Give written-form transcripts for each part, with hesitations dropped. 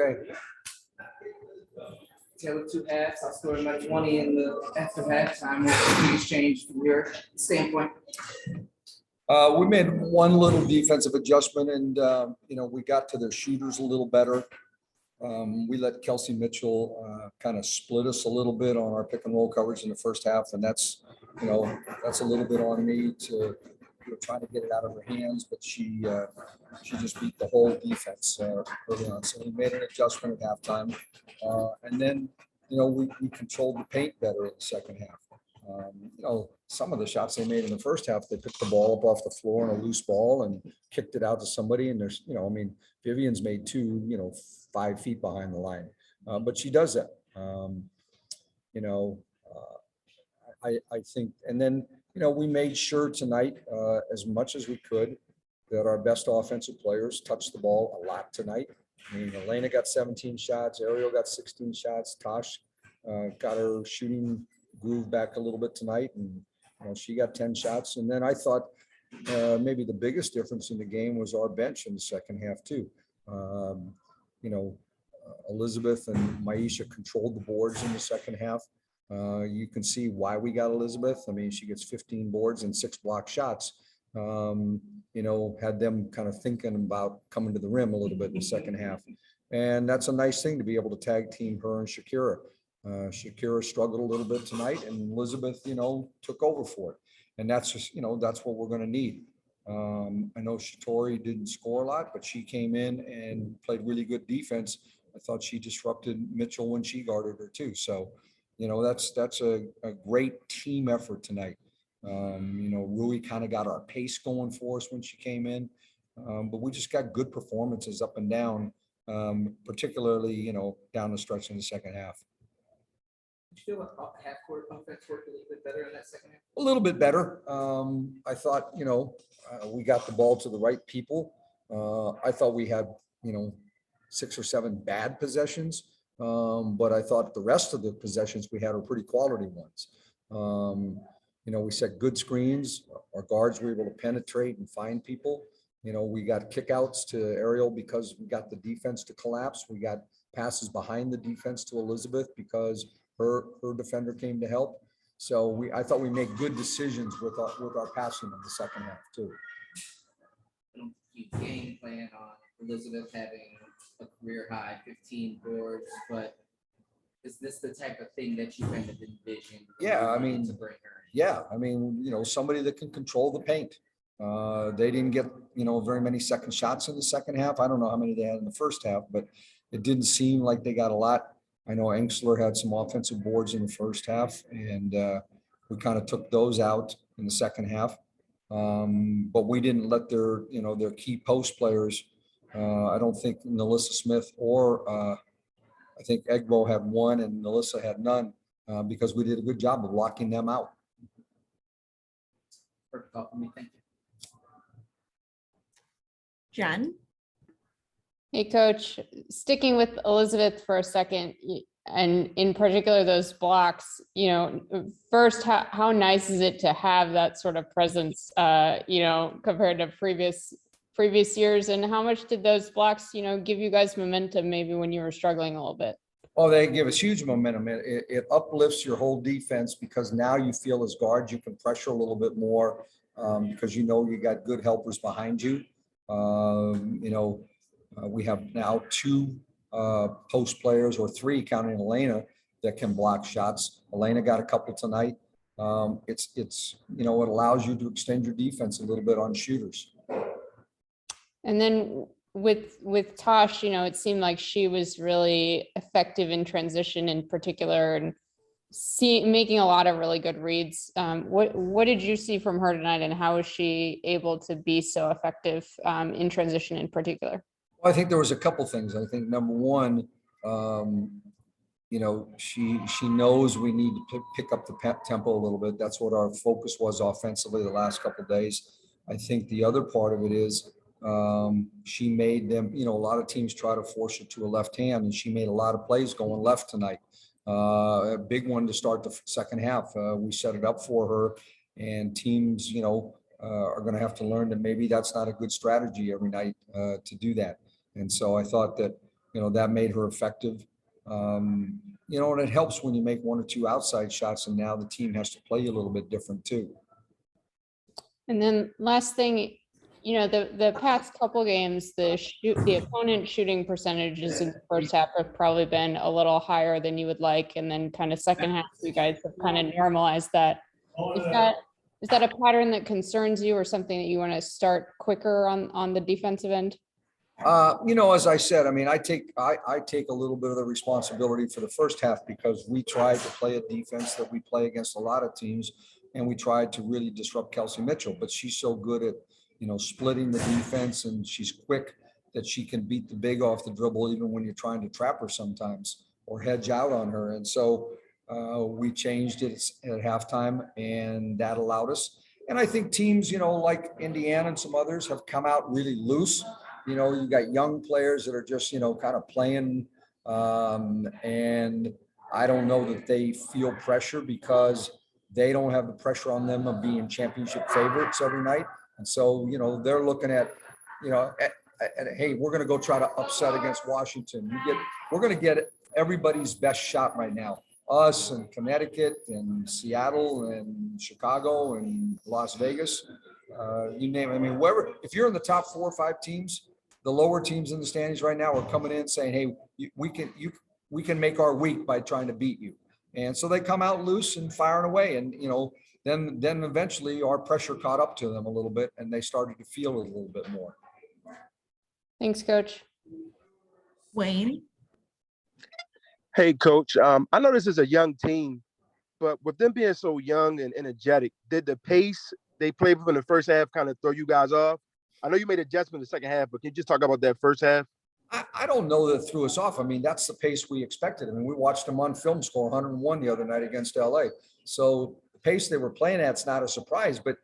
Okay. Yeah, with 2 halves, I scored about 20 in the after halftime. What's the biggest change from your standpoint? We made one little defensive adjustment, and we got to their shooters a little better. We let Kelsey Mitchell kind of split us a little bit on our pick and roll coverage in the first half, and that's a little bit on me to trying to get it out of her hands, but she just beat the whole defense early on. So we made an adjustment at halftime, and then we controlled the paint better in the second half. Some of the shots they made in the first half, they picked the ball up off the floor on a loose ball and kicked it out to somebody. And there's, Vivian's made 2, 5 feet behind the line, but she does that. I think, and then, we made sure tonight, as much as we could, that our best offensive players touched the ball a lot tonight. I mean, Elena got 17 shots, Ariel got 16 shots, Tosh got her shooting groove back a little bit tonight, and she got 10 shots. And then I thought maybe the biggest difference in the game was our bench in the second half too. Elizabeth and Maisha controlled the boards in the second half. You can see why we got Elizabeth. I mean, she gets 15 boards and 6 block shots. Had them kind of thinking about coming to the rim a little bit in the second half. And that's a nice thing to be able to tag team her and Shakira. Shakira struggled a little bit tonight, and Elizabeth, took over for it. And that's just, that's what we're going to need. I know Shatori didn't score a lot, but she came in and played really good defense. I thought she disrupted Mitchell when she guarded her too. So, that's a great team effort tonight. Rui kind of got our pace going for us when she came in, but we just got good performances up and down, particularly, down the stretch in the second half. Did you feel like half court offense worked a little bit better in that second half? A little bit better. I thought, we got the ball to the right people. I thought we had, 6 or 7 bad possessions, but I thought the rest of the possessions we had were pretty quality ones. We set good screens. Our guards were able to penetrate and find people. We got kickouts to Ariel because we got the defense to collapse. We got passes behind the defense to Elizabeth because her defender came to help. So I thought we made good decisions with our passing in the second half too. You game plan on Elizabeth having a career high 15 boards, but is this the type of thing that you kind of envisioned? Yeah, I mean, to bring her? Yeah, I mean, somebody that can control the paint. They didn't get, very many second shots in the second half. I don't know how many they had in the first half, but it didn't seem like they got a lot. I know Engsler had some offensive boards in the first half, and we kind of took those out in the second half. But we didn't let their key post players. I don't think Melissa Smith or I think Egbo had 1 and Melissa had none because we did a good job of locking them out. Perfect call for me. Thank you. Jen? Hey, Coach, sticking with Elizabeth for a second, and in particular, those blocks, first, how nice is it to have that sort of presence, compared to previous years? And how much did those blocks, give you guys momentum maybe when you were struggling a little bit? Oh, they give us huge momentum. It uplifts your whole defense because now you feel as guards, you can pressure a little bit more because you got good helpers behind you. We have now 2 post players, or 3 counting Elena, that can block shots. Elena got a couple tonight. It allows you to extend your defense a little bit on shooters. And then with Tosh, it seemed like she was really effective in transition in particular, and making a lot of really good reads. What did you see from her tonight, and how was she able to be so effective in transition in particular? Well, I think there was a couple things. I think number one, she knows we need to pick up the tempo a little bit. That's what our focus was offensively the last couple of days. I think the other part of it is she made them, a lot of teams try to force it to a left hand, and she made a lot of plays going left tonight. A big one to start the second half. We set it up for her, and teams, are going to have to learn that maybe that's not a good strategy every night to do that. And so I thought that, that made her effective. And it helps when you make one or two outside shots, and now the team has to play a little bit different too. And then last thing, the past couple games, the opponent shooting percentages in the first half have probably been a little higher than you would like. And then kind of second half, you guys have kind of normalized that. Is that a pattern that concerns you or something that you want to start quicker on the defensive end? As I said, I take a little bit of the responsibility for the first half because we tried to play a defense that we play against a lot of teams, and we tried to really disrupt Kelsey Mitchell. But she's so good at, splitting the defense, and she's quick that she can beat the big off the dribble even when you're trying to trap her sometimes or hedge out on her. And so we changed it at halftime, and that allowed us. And I think teams, like Indiana and some others have come out really loose. You got young players that are just, kind of playing. And I don't know that they feel pressure because they don't have the pressure on them of being championship favorites every night. And so, they're looking at, hey, we're going to go try to upset against Washington. We're going to get everybody's best shot right now. Us and Connecticut and Seattle and Chicago and Las Vegas. You name it. Whoever, if you're in the top 4 or 5 teams, the lower teams in the standings right now are coming in saying, hey, we can make our week by trying to beat you. And so they come out loose and firing away. And, then eventually our pressure caught up to them a little bit, and they started to feel it a little bit more. Thanks, Coach. Wayne. Hey, Coach. I know this is a young team, but with them being so young and energetic, did the pace they played with in the first half kind of throw you guys off? I know you made adjustment in the second half, but can you just talk about that first half? I don't know that it threw us off. That's the pace we expected. We watched them on film score 101 the other night against LA. So the pace they were playing at is not a surprise, but,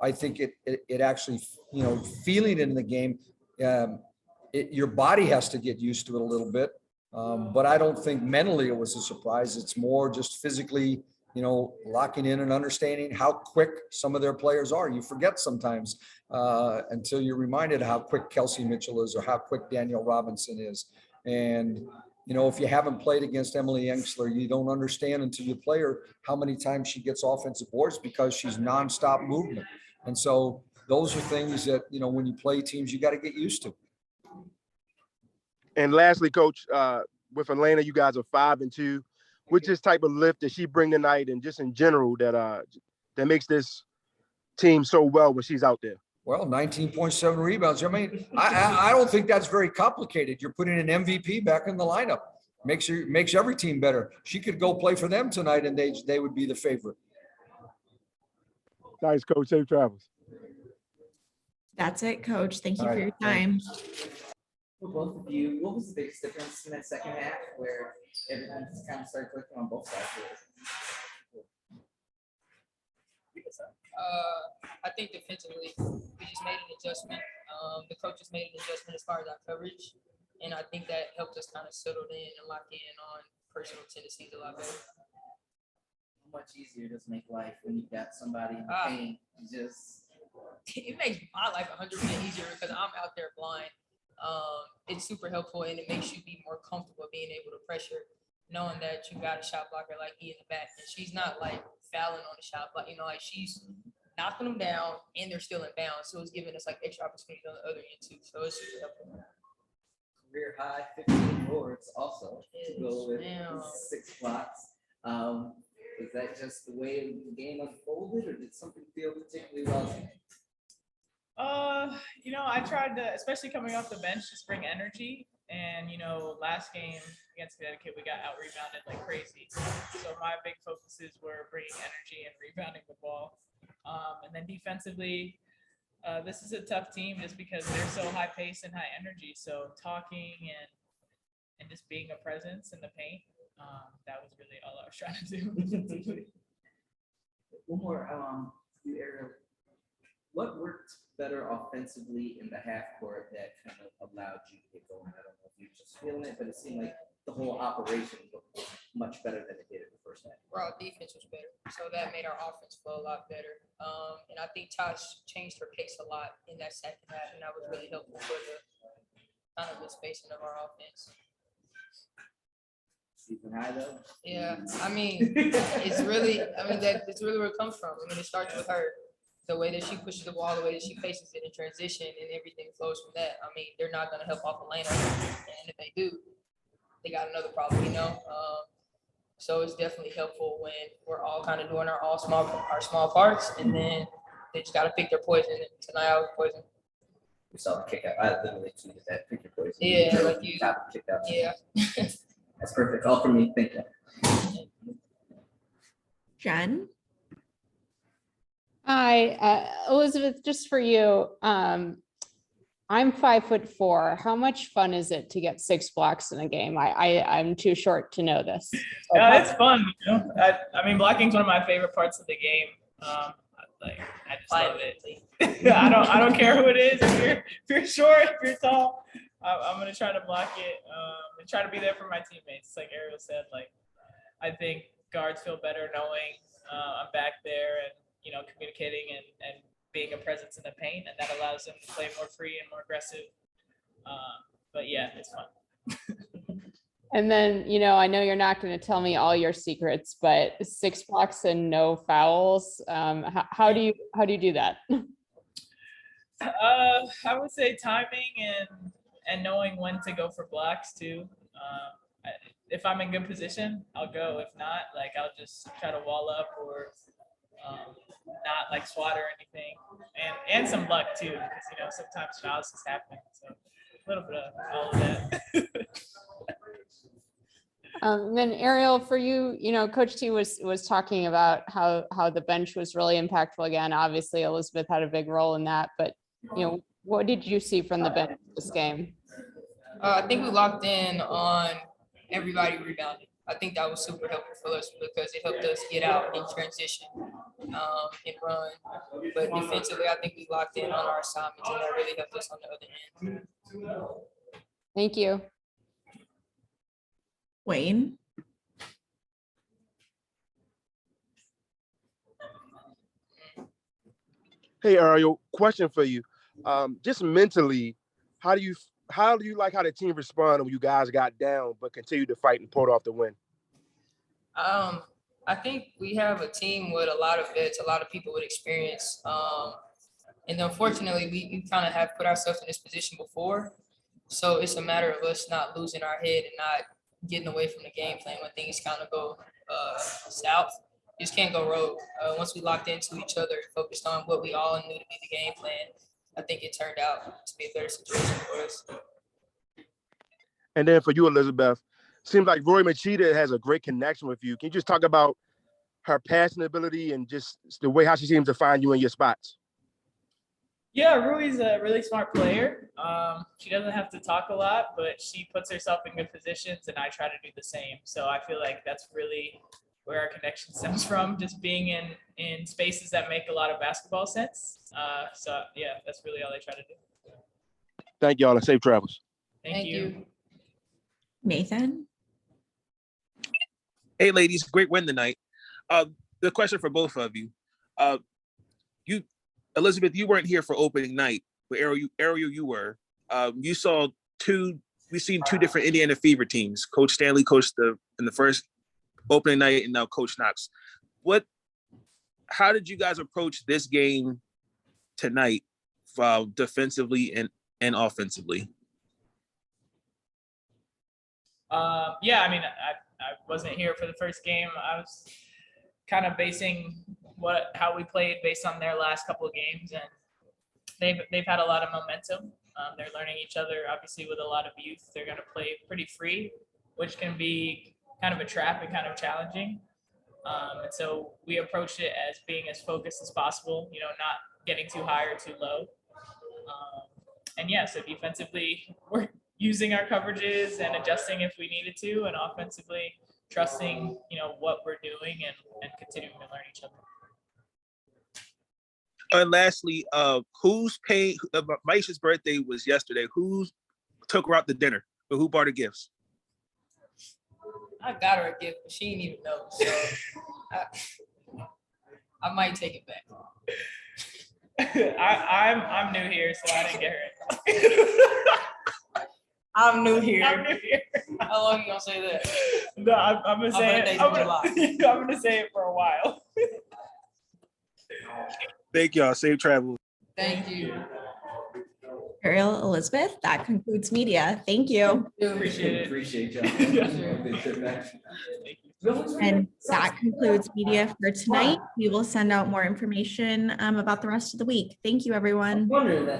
I think it actually, feeling it in the game, your body has to get used to it a little bit. But I don't think mentally it was a surprise. It's more just physically, locking in and understanding how quick some of their players are. You forget sometimes until you're reminded how quick Kelsey Mitchell is or how quick Danielle Robinson is. And, if you haven't played against Emily Engstler, you don't understand until you play her how many times she gets offensive boards because she's nonstop movement. And so those are things that, when you play teams, you got to get used to. And lastly, Coach, with Elena, you guys are 5-2. Which this type of lift that she bring tonight, and just in general that makes this team so well when she's out there? Well, 19.7 rebounds. I don't think that's very complicated. You're putting an MVP back in the lineup. Makes every team better. She could go play for them tonight, and they would be the favorite. Nice, Coach. Safe travels. That's it, Coach. Thank you for your time. For both of you, what was the biggest difference in that second half where everything just kind of started clicking on both sides of it? I think defensively, we just made an adjustment. The coaches made an adjustment as far as our coverage, and I think that helped us kind of settle in and lock in on personal tendencies a lot better. How much easier does it make life when you've got somebody in the paint? It makes my life 100% easier because I'm out there blind. It's super helpful, and it makes you be more comfortable being able to pressure, knowing that you got a shot blocker like E in the back, and she's not like fouling on the shot block, she's knocking them down and they're still in bounds. So it's giving us like extra opportunities on the other end too. So it's super helpful. Career high 15 boards also to go with 6 blocks. Is that just the way the game unfolded, or did something feel particularly well? I tried to, especially coming off the bench, just bring energy. And, last game against Connecticut, we got out-rebounded like crazy. So my big focuses were bringing energy and rebounding the ball. And then defensively, this is a tough team just because they're so high-paced and high energy. So talking and just being a presence in the paint, that was really all I was trying to do. One more, Ariel. What worked better offensively in the half court that kind of allowed you to get going? I don't know if you're just feeling it, but it seemed like the whole operation looked much better than it did in the first half. Our defense was better, so that made our offense flow a lot better. And I think Tosh changed her pace a lot in that second half, and that was really helpful kind of the spacing of our offense. Season high though. Yeah, I mean, it's really where it comes from. I mean, it starts with her. The way that she pushes the ball, the way that she faces it in transition, and everything flows from that. I mean, they're not going to help off the lane, and if they do, they got another problem, So it's definitely helpful when we're all kind of doing our small parts, and then they just got to pick their poison. And tonight I was poison. We saw the kick out. I literally tweeted that. Pick your poison. Yeah, like you. Kicked out. Yeah. That's perfect. All from me. Thank you. Jen? Hi, Elizabeth, just for you. I'm 5'4". How much fun is it to get 6 blocks in a game? I'm too short to know this. Yeah, it's fun. I mean, blocking is one of my favorite parts of the game. I just love it. I don't care who it is. If you're short, if you're tall, I'm gonna try to block it and try to be there for my teammates. Like Ariel said, I think guards feel better knowing I'm back there and communicating and being a presence in the paint, and that allows them to play more free and more aggressive. But yeah, it's fun. And then, I know you're not going to tell me all your secrets, but 6 blocks and no fouls. How do you do that? I would say timing and knowing when to go for blocks too. If I'm in good position, I'll go. If not, I'll just try to wall up or not swat or anything. And some luck too, because sometimes fouls just happen. So a little bit of all of that. Then Ariel, for you, Coach T was talking about how the bench was really impactful again. Obviously, Elizabeth had a big role in that, but what did you see from the bench this game? I think we locked in on everybody rebounding. I think that was super helpful for us because it helped us get out in transition and run. But defensively, I think we locked in on our assignments, and that really helped us on the other end. Thank you. Wayne? Hey, Ariel, question for you. Just mentally, how do you like how the team responded when you guys got down but continued to fight and pulled off the win? I think we have a team with a lot of vets, a lot of people with experience. And unfortunately, we kind of have put ourselves in this position before. So it's a matter of us not losing our head and not getting away from the game plan when things kind of go south. You just can't go rogue. Once we locked into each other and focused on what we all knew to be the game plan, I think it turned out to be a better situation for us. And then for you, Elizabeth, seems like Rory Machida has a great connection with you. Can you just talk about her passing ability and just the way how she seems to find you in your spots? Yeah, Rui's a really smart player. She doesn't have to talk a lot, but she puts herself in good positions, and I try to do the same. So I feel like that's really where our connection stems from, just being in spaces that make a lot of basketball sense. So yeah, that's really all I try to do. Thank y'all and safe travels. Thank you. Nathan? Hey, ladies, great win tonight. The question for both of you. Elizabeth, you weren't here for opening night, but Ariel, you were. We've seen 2 different Indiana Fever teams. Coach Stanley coached in the first opening night, and now Coach Knox. How did you guys approach this game tonight, defensively and offensively? Yeah, I mean, I wasn't here for the first game. I was kind of basing how we played based on their last couple of games, and they've had a lot of momentum. They're learning each other, obviously, with a lot of youth. They're going to play pretty free, which can be kind of a trap and kind of challenging. And so we approached it as being as focused as possible, not getting too high or too low. And yeah, so defensively, we're using our coverages and adjusting if we needed to, and offensively trusting, what we're doing and continuing to learn each other. And lastly, who's paying? Maisha's birthday was yesterday. Who took her out to dinner? Or who bought her gifts? I got her a gift, but she didn't even know. So I might take it back. I'm new here, so I didn't get her. I'm new here. I'm new here. How long you gonna say that? No, I'm gonna say it. birthday's I'm in July. gonna say it for a while. Thank y'all. Safe travel. Thank you. Ariel, Elizabeth, that concludes media. Thank you. Appreciate it. Appreciate y'all. And that concludes media for tonight. We will send out more information about the rest of the week. Thank you, everyone. Wondering that.